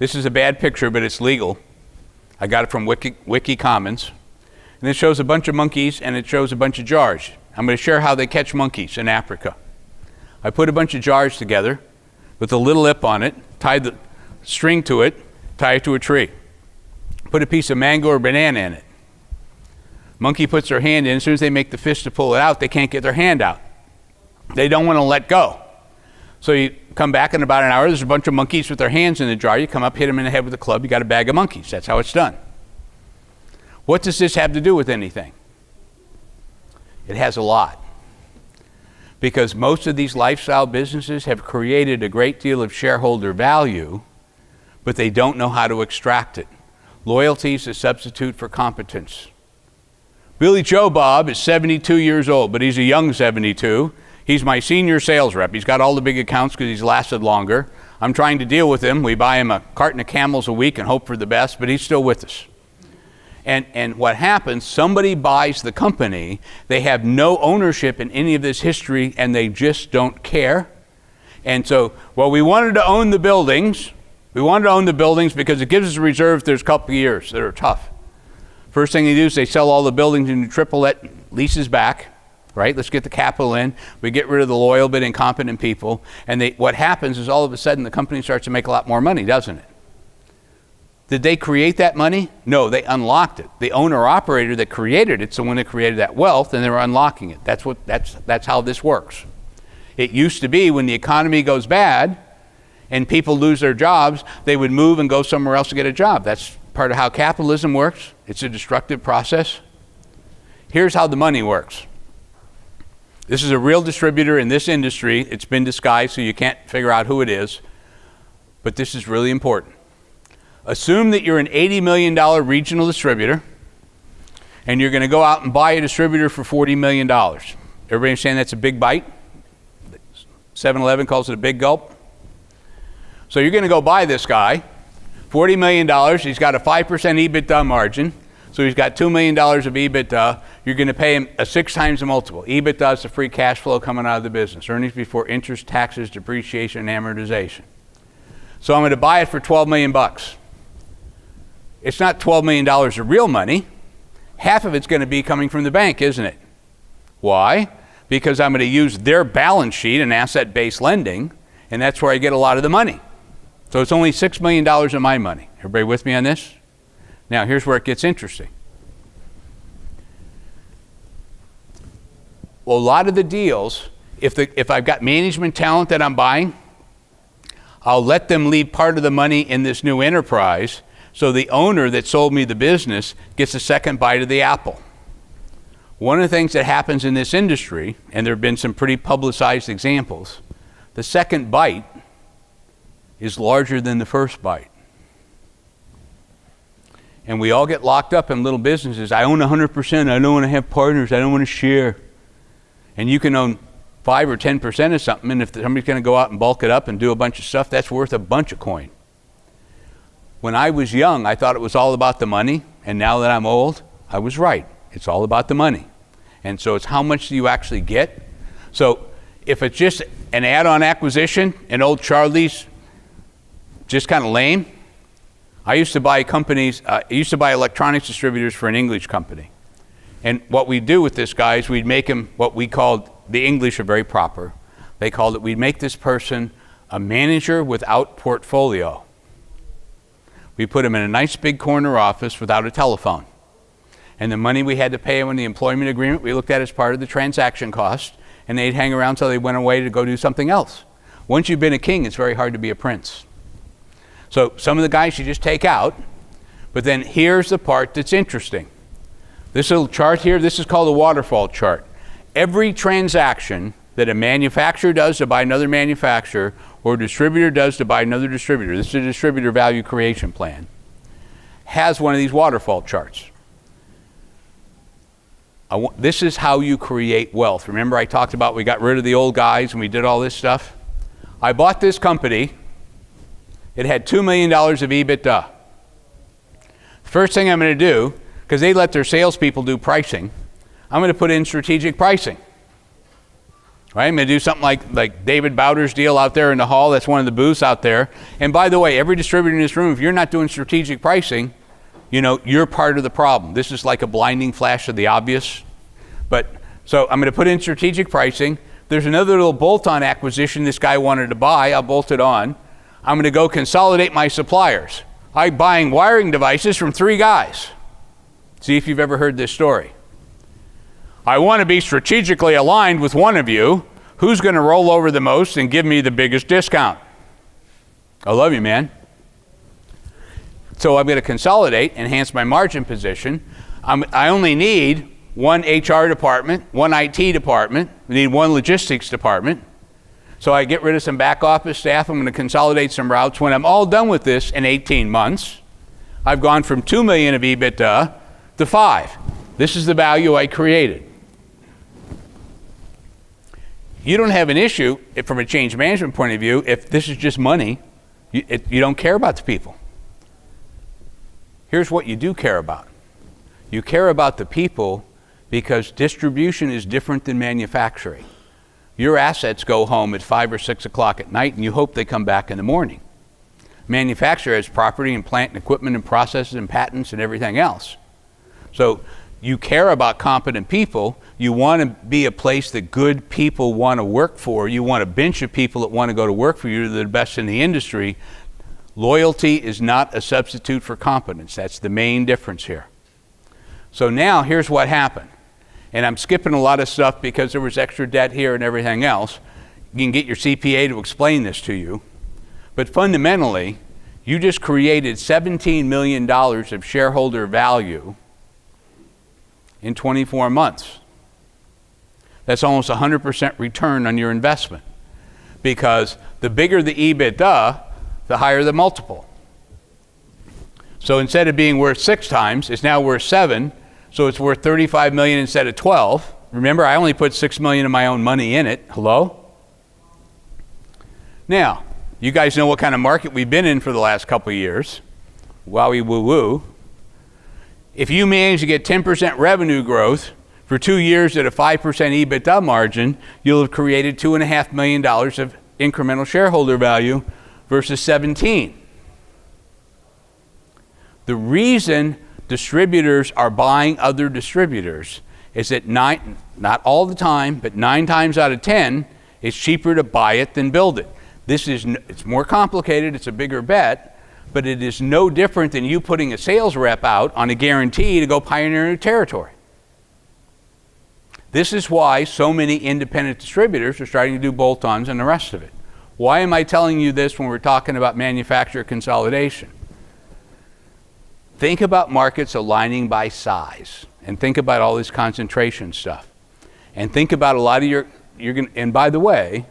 This is a bad picture, but it's legal. I got it from Wiki Commons. And it shows a bunch of monkeys and it shows a bunch of jars. I'm going to share how they catch monkeys in Africa. I put a bunch of jars together with a little lip on it, tied the string to it, tie it to a tree. Put a piece of mango or banana in it. Monkey puts their hand in. As soon as they make the fist to pull it out, they can't get their hand out. They don't want to let go. So you come back in about an hour, there's a bunch of monkeys with their hands in the jar. You come up, hit them in the head with a club, you got a bag of monkeys. That's how it's done. What does this have to do with anything? It has a lot. Because most of these lifestyle businesses have created a great deal of shareholder value, but they don't know how to extract it. Loyalty is a substitute for competence. Billy Joe Bob is 72 years old, but he's a young 72. He's my senior sales rep. He's got all the big accounts because he's lasted longer. I'm trying to deal with him. We buy him a carton of Camels a week and hope for the best, but he's still with us. And what happens, somebody buys the company, they have no ownership in any of this history, and they just don't care. And so, well, we wanted to own the buildings. We wanted to own the buildings because it gives us a reserve. There's a couple of years that are tough. First thing they do is they sell all the buildings and triple let leases back, right? Let's get the capital in. We get rid of the loyal but incompetent people. And what happens is all of a sudden the company starts to make a lot more money, doesn't it? Did they create that money? No, they unlocked it. The owner-operator that created it's the one that created that wealth, and they were unlocking it. That's how this works. It used to be when the economy goes bad and people lose their jobs, they would move and go somewhere else to get a job. That's part of how capitalism works. It's a destructive process. Here's how the money works. This is a real distributor in this industry. It's been disguised so you can't figure out who it is, but this is really important. Assume that you're an $80 million regional distributor and you're going to go out and buy a distributor for $40 million. Everybody understand that's a big bite? 7-Eleven calls it a big gulp. So you're going to go buy this guy, $40 million. He's got a 5% EBITDA margin. So he's got $2 million of EBITDA. You're going to pay him a 6 times the multiple. EBITDA is the free cash flow coming out of the business. Earnings before interest, taxes, depreciation, and amortization. So I'm going to buy it for $12 million. It's not $12 million of real money. Half of it's going to be coming from the bank, isn't it? Why? Because I'm going to use their balance sheet and asset-based lending, and that's where I get a lot of the money. So it's only $6 million of my money. Everybody with me on this? Now, here's where it gets interesting. Well, a lot of the deals, if I've got management talent that I'm buying, I'll let them leave part of the money in this new enterprise so the owner that sold me the business gets a second bite of the apple. One of the things that happens in this industry, and there have been some pretty publicized examples, the second bite is larger than the first bite. And we all get locked up in little businesses. I own 100%. I don't want to have partners. I don't want to share. And you can own 5 or 10% of something, and if somebody's going to go out and bulk it up and do a bunch of stuff, that's worth a bunch of coin. When I was young, I thought it was all about the money, and now that I'm old, I was right. It's all about the money. And so it's how much do you actually get? So if it's just an add-on acquisition, and old Charlie's just kind of lame, I used to buy electronics distributors for an English company. And what we'd do with this guy is we'd make him what we called, the English are very proper, they called it, we'd make this person a manager without portfolio. We put him in a nice big corner office without a telephone. And the money we had to pay him in the employment agreement, we looked at as part of the transaction cost, and they'd hang around till they went away to go do something else. Once you've been a king, it's very hard to be a prince. So some of the guys you just take out, but then here's the part that's interesting. This little chart here, this is called a waterfall chart. Every transaction that a manufacturer does to buy another manufacturer or a distributor does to buy another distributor, this is a distributor value creation plan, has one of these waterfall charts. This is how you create wealth. Remember I talked about we got rid of the old guys and we did all this stuff? I bought this company. It had $2 million of EBITDA. First thing I'm going to do, because they let their salespeople do pricing, I'm going to put in strategic pricing. Right? I'm going to do something like David Bowder's deal out there in the hall. That's one of the booths out there. And by the way, every distributor in this room, if you're not doing strategic pricing, you're part of the problem. This is like a blinding flash of the obvious. So I'm going to put in strategic pricing. There's another little bolt-on acquisition this guy wanted to buy. I'll bolt it on. I'm going to go consolidate my suppliers. I'm buying wiring devices from 3 guys. See if you've ever heard this story. I want to be strategically aligned with one of you. Who's going to roll over the most and give me the biggest discount? I love you, man. So I'm going to consolidate, enhance my margin position. I only need 1 HR department, 1 IT department. We need 1 logistics department. So I get rid of some back office staff. I'm going to consolidate some routes. When I'm all done with this in 18 months, I've gone from 2 million of EBITDA to 5. This is the value I created. You don't have an issue from a change management point of view if this is just money. You don't care about the people. Here's what you do care about. You care about the people because distribution is different than manufacturing. Your assets go home at 5 or 6 o'clock at night and you hope they come back in the morning. Manufacturer has property and plant and equipment and processes and patents and everything else. So you care about competent people. You want to be a place that good people want to work for. You want a bench of people that want to go to work for you. They're the best in the industry. Loyalty is not a substitute for competence. That's the main difference here. So now here's what happened. And I'm skipping a lot of stuff because there was extra debt here and everything else. You can get your CPA to explain this to you. But fundamentally, you just created $17 million of shareholder value in 24 months. That's almost 100% return on your investment. Because the bigger the EBITDA, the higher the multiple. So instead of being worth 6 times, it's now worth 7. So it's worth 35 million instead of 12. Remember, I only put 6 million of my own money in it. Hello? Now, you guys know what kind of market we've been in for the last couple of years. Wowie woo woo. If you manage to get 10% revenue growth for 2 years at a 5% EBITDA margin, you'll have created $2.5 million of incremental shareholder value versus 17. The reason distributors are buying other distributors is that not all the time, but 9 times out of 10, it's cheaper to buy it than build it. It's more complicated, it's a bigger bet, but it is no different than you putting a sales rep out on a guarantee to go pioneer a new territory. This is why so many independent distributors are starting to do bolt-ons and the rest of it. Why am I telling you this when we're talking about manufacturer consolidation? Think about markets aligning by size, and think about all this concentration stuff. And think about a lot of and by the way,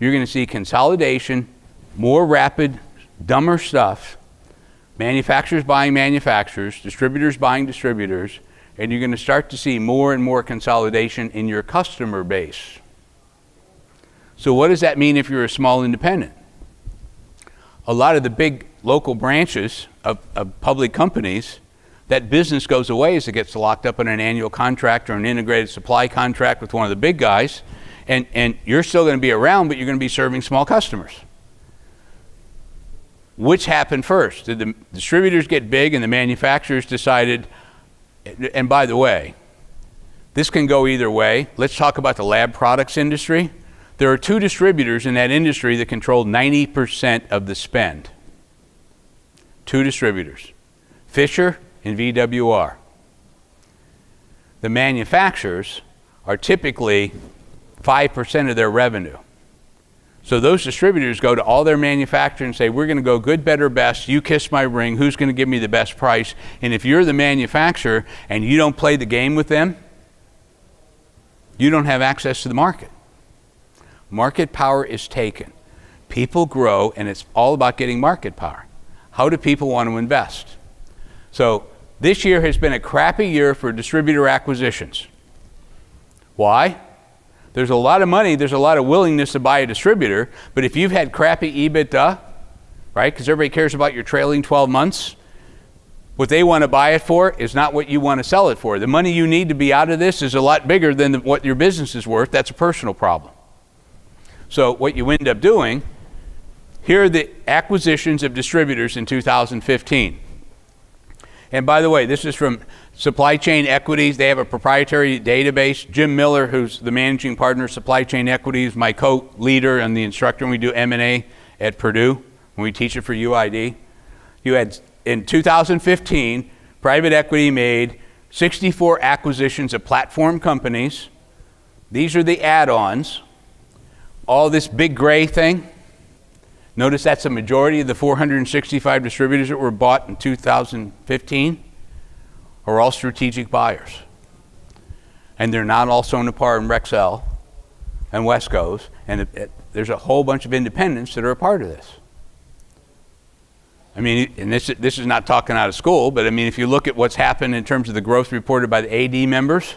you're going to see consolidation, more rapid, dumber stuff, manufacturers buying manufacturers, distributors buying distributors, and you're going to start to see more and more consolidation in your customer base. So what does that mean if you're a small independent? A lot of the big local branches of public companies, that business goes away as it gets locked up in an annual contract or an integrated supply contract with one of the big guys, and you're still going to be around, but you're going to be serving small customers. Which happened first? Did the distributors get big and the manufacturers decided, and by the way, this can go either way. Let's talk about the lab products industry. There are 2 distributors in that industry that control 90% of the spend. 2 distributors, Fisher and VWR. The manufacturers are typically 5% of their revenue. So those distributors go to all their manufacturers and say, we're going to go good, better, best. You kiss my ring. Who's going to give me the best price? And if you're the manufacturer and you don't play the game with them, you don't have access to the market. Market power is taken. People grow, and it's all about getting market power. How do people want to invest? So this year has been a crappy year for distributor acquisitions. Why? There's a lot of money, there's a lot of willingness to buy a distributor, but if you've had crappy EBITDA, right, because everybody cares about your trailing 12 months, what they want to buy it for is not what you want to sell it for. The money you need to be out of this is a lot bigger than what your business is worth. That's a personal problem. So what you end up doing, here are the acquisitions of distributors in 2015. And by the way, this is from Supply Chain Equities. They have a proprietary database. Jim Miller, who's the managing partner of Supply Chain Equities, my co-leader and the instructor when we do M&A at Purdue, when we teach it for UID. You had, in 2015, private equity made 64 acquisitions of platform companies. These are the add-ons. All this big gray thing. Notice that's a majority of the 465 distributors that were bought in 2015 are all strategic buyers. And they're not all Sonepar and Rexel and Wesco's. And there's a whole bunch of independents that are a part of this. I mean, and this is not talking out of school, but I mean, if you look at what's happened in terms of the growth reported by the AD members,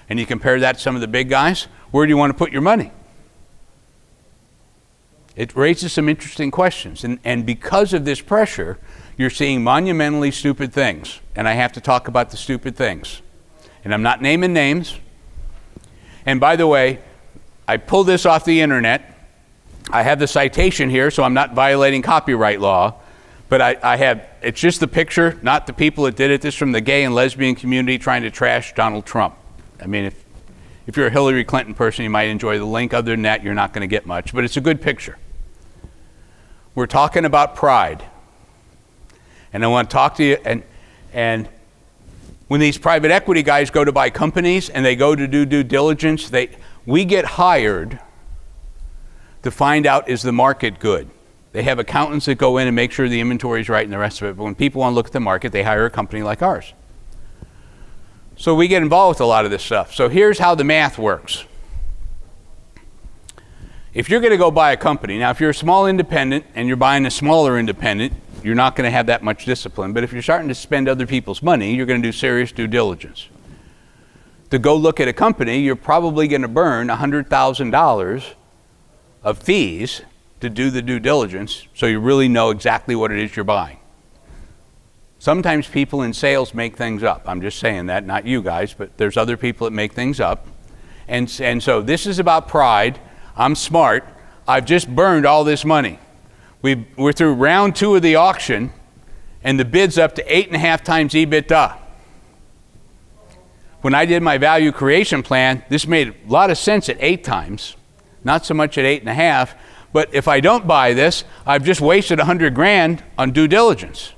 and you compare that to some of the big guys, where do you want to put your money? It raises some interesting questions. And because of this pressure, you're seeing monumentally stupid things. And I have to talk about the stupid things. And I'm not naming names. And by the way, I pulled this off the internet. I have the citation here, so I'm not violating copyright law. But I have, it's just the picture, not the people that did it. This is from the gay and lesbian community trying to trash Donald Trump. I mean, if you're a Hillary Clinton person, you might enjoy the link. Other than that, you're not going to get much. But it's a good picture. We're talking about pride. And I want to talk to you, and when these private equity guys go to buy companies and they go to do due diligence, we get hired to find out, is the market good? They have accountants that go in and make sure the inventory is right and the rest of it. But when people want to look at the market, they hire a company like ours. So we get involved with a lot of this stuff. So here's how the math works. If you're going to go buy a company, now if you're a small independent and you're buying a smaller independent, you're not going to have that much discipline. But if you're starting to spend other people's money, you're going to do serious due diligence. To go look at a company, you're probably going to burn $100,000 of fees to do the due diligence, so you really know exactly what it is you're buying. Sometimes people in sales make things up. I'm just saying that, not you guys, but there's other people that make things up. And so this is about pride. I'm smart. I've just burned all this money. We're through round 2 of the auction, and the bid's up to 8.5 times EBITDA. When I did my value creation plan, this made a lot of sense at 8 times, not so much at 8.5. But if I don't buy this, I've just wasted $100,000 on due diligence.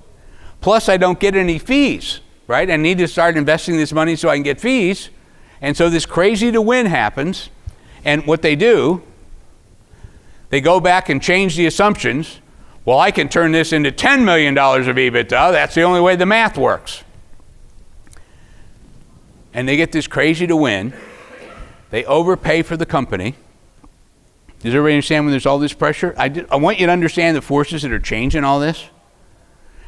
Plus, I don't get any fees, right? I need to start investing this money so I can get fees. And so this crazy to win happens. And what they do, they go back and change the assumptions. Well, I can turn this into $10 million of EBITDA. That's the only way the math works. And they get this crazy to win. They overpay for the company. Does everybody understand when there's all this pressure? I want you to understand the forces that are changing all this.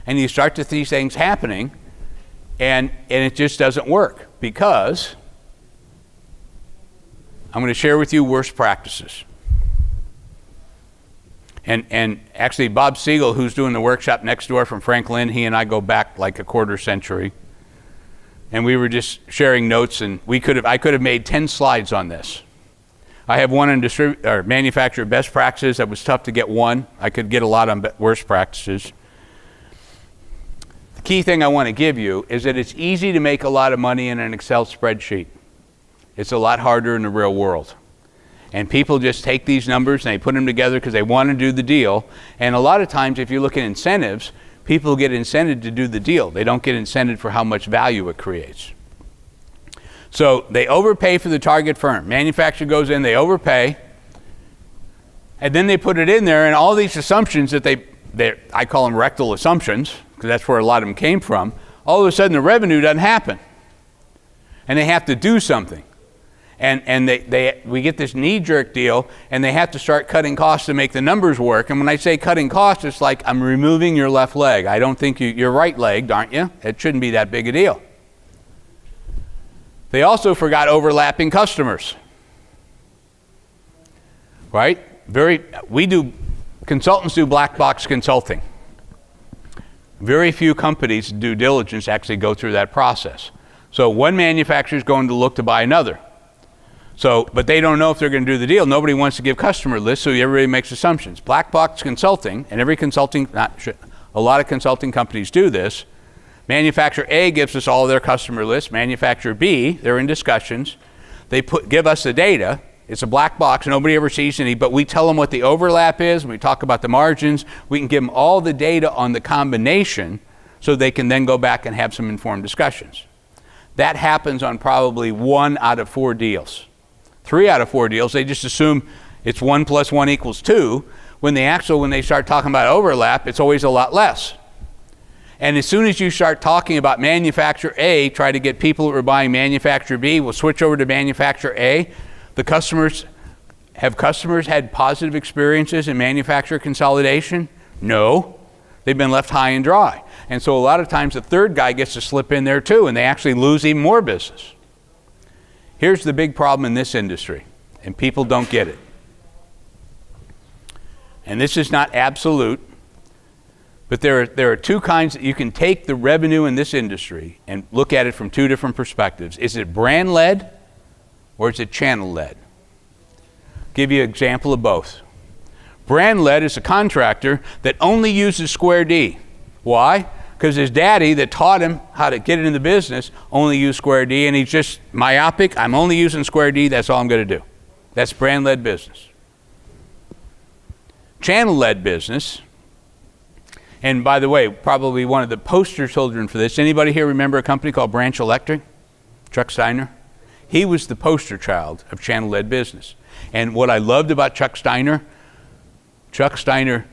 And you start to see things happening, and it just doesn't work, because I'm going to share with you worst practices. And actually, Bob Siegel, who's doing the workshop next door from Franklin, he and I go back like a quarter century. And we were just sharing notes, and I could have made 10 slides on this. I have one on manufacturer best practices. That was tough to get one. I could get a lot on worst practices. The key thing I want to give you is that it's easy to make a lot of money in an Excel spreadsheet. It's a lot harder in the real world. And people just take these numbers and they put them together because they want to do the deal. And a lot of times, if you look at incentives, people get incented to do the deal. They don't get incented for how much value it creates. So they overpay for the target firm. Manufacturer goes in, they overpay, and then they put it in there, and all these assumptions that I call them rectal assumptions, because that's where a lot of them came from, all of a sudden the revenue doesn't happen. And they have to do something. And we get this knee-jerk deal, and they have to start cutting costs to make the numbers work. And when I say cutting costs, it's like, I'm removing your left leg. I don't think you're right-legged, aren't you? It shouldn't be that big a deal. They also forgot overlapping customers, right? Consultants do black box consulting. Very few companies due diligence actually go through that process. So one manufacturer is going to look to buy another. So, but they don't know if they're going to do the deal. Nobody wants to give customer lists, so everybody makes assumptions. Black box consulting, and a lot of consulting companies do this. Manufacturer A gives us all their customer lists. Manufacturer B, they're in discussions. They give us the data. It's a black box. Nobody ever sees any, but we tell them what the overlap is. We talk about the margins. We can give them all the data on the combination so they can then go back and have some informed discussions. That happens on probably 1 out of 4 deals. 3 out of 4 deals, they just assume it's 1 + 1 = 2. When they start talking about overlap, it's always a lot less. And as soon as you start talking about manufacturer A, try to get people who are buying manufacturer B, will switch over to manufacturer A. Have customers had positive experiences in manufacturer consolidation? No. They've been left high and dry. And so a lot of times the third guy gets to slip in there too, and they actually lose even more business. Here's the big problem in this industry, and people don't get it. And this is not absolute, but there are 2 kinds that you can take the revenue in this industry and look at it from 2 different perspectives. Is it brand-led or is it channel-led? Give you an example of both. Brand-led is a contractor that only uses Square D. Why? Because his daddy that taught him how to get into the business only used Square D, and he's just myopic. I'm only using Square D, that's all I'm going to do. That's brand-led business. Channel-led business, and by the way, probably one of the poster children for this. Anybody here remember a company called Branch Electric? Chuck Steiner? He was the poster child of channel-led business. And what I loved about Chuck Steiner,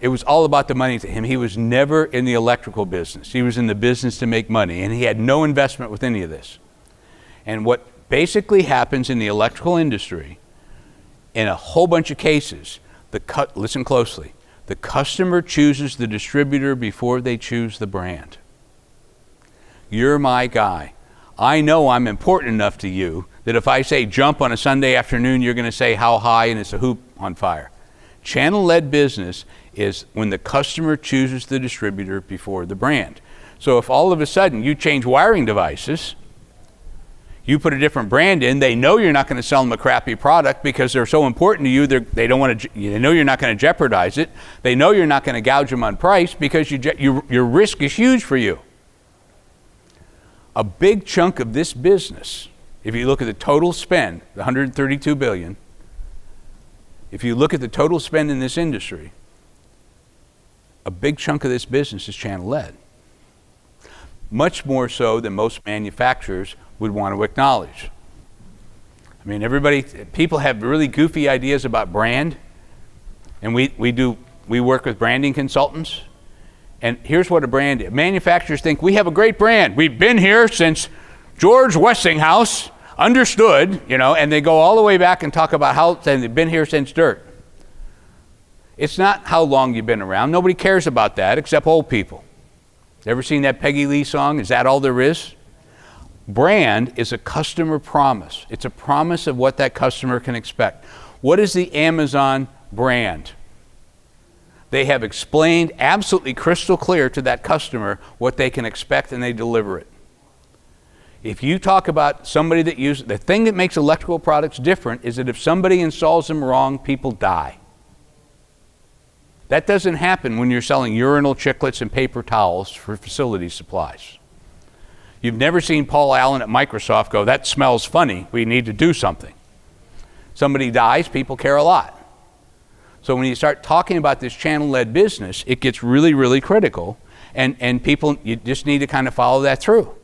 it was all about the money to him. He was never in the electrical business. He was in the business to make money, and he had no investment with any of this. And what basically happens in the electrical industry, in a whole bunch of cases, listen closely, the customer chooses the distributor before they choose the brand. You're my guy. I know I'm important enough to you that if I say jump on a Sunday afternoon, you're going to say how high and it's a hoop on fire. Channel-led business is when the customer chooses the distributor before the brand. So if all of a sudden you change wiring devices, you put a different brand in, they know you're not going to sell them a crappy product because they're so important to you, they know you're not going to jeopardize it. They know you're not going to gouge them on price because your risk is huge for you. A big chunk of this business, if you look at the total spend, the $132 billion, if you look at the total spend in this industry, a big chunk of this business is channel-led. Much more so than most manufacturers would want to acknowledge. I mean, people have really goofy ideas about brand, and we work with branding consultants. And here's what a brand is. Manufacturers think we have a great brand. We've been here since George Westinghouse understood, and they go all the way back and talk about how they've been here since dirt. It's not how long you've been around. Nobody cares about that except old people. Ever seen that Peggy Lee song, Is That All There Is? Brand is a customer promise. It's a promise of what that customer can expect. What is the Amazon brand? They have explained absolutely crystal clear to that customer what they can expect, and they deliver it. If you talk about somebody that uses, the thing that makes electrical products different is that if somebody installs them wrong, people die. That doesn't happen when you're selling urinal chiclets and paper towels for facility supplies. You've never seen Paul Allen at Microsoft go, that smells funny, we need to do something. Somebody dies, people care a lot. So when you start talking about this channel-led business, it gets really, really critical, and people, you just need to kind of follow that through.